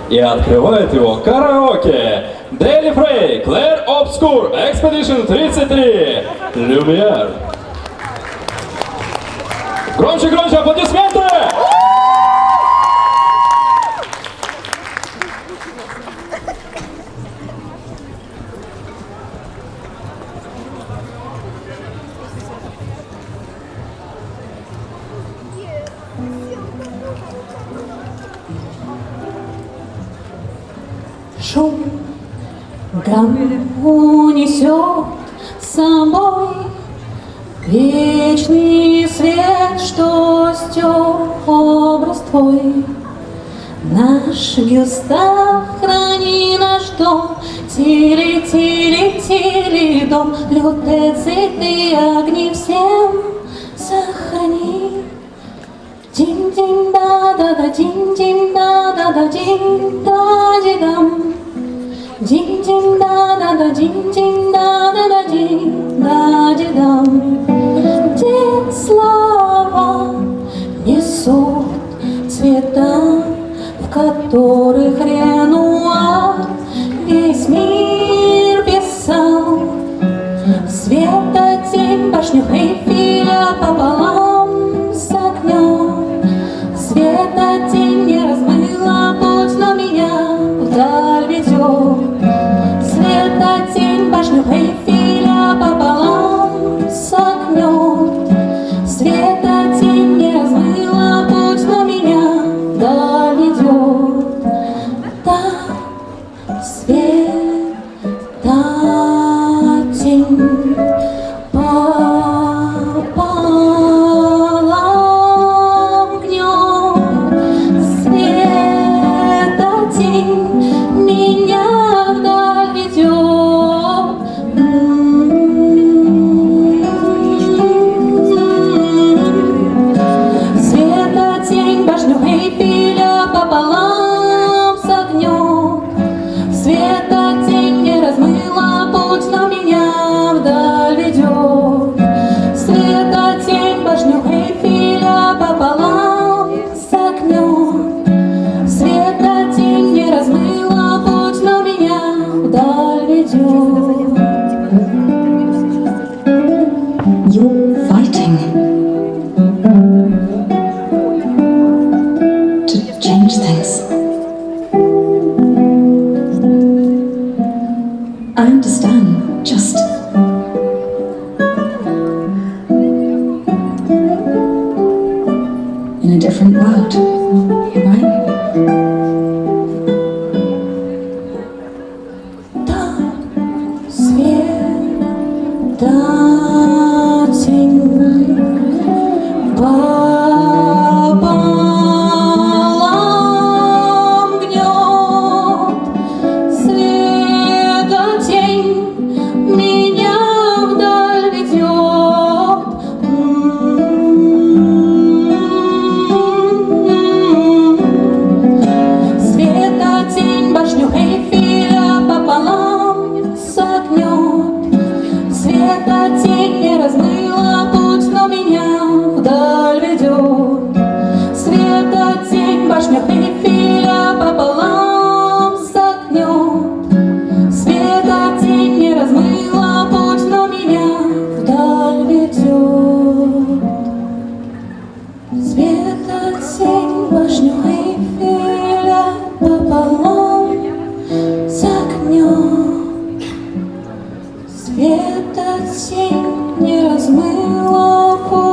И открывает его караоке. Daily Frey, Claire Obscure, Expedition 33, Lumière. Громче, громче, аплодисменты! Шум унесет с собой вечный свет, что стер образ твой. Наш Гюстав, храни наш дом, тили, тили, тили, дом, лютые цветы, огни всем сохрани. Дин-дин, да-да-да, дин-дин, да-да-да, дин-да-ди-дам. Дин-дин, да-да-да, дин-дин, да-да-да, дин-да-ди-дам. Где слова несут цвета, в которых Ренуар весь мир писал. Света тень, башню Эйфеля пополам с огнем. Света тень не размыла путь, но меня вдаль ведет. Света тень, башню Эйфеля пополам с огнем. Света тень не размыла путь, но меня вдаль ведет. Да, свет, да, тень. You're fighting to change things. I understand, just in a different world, right? Пополам гнет света тень, меня вдаль ведет. Света тень, башню Эйфеля пополам согнет. Света тень не размыла путь, но меня вдаль ведет. Света тень, башня Эйфеля пополам согнет. Света тень не размыла путь, но меня вдаль ведет. Света тень, башню Эйфеля пополам согнет. Света тень не размыла путь.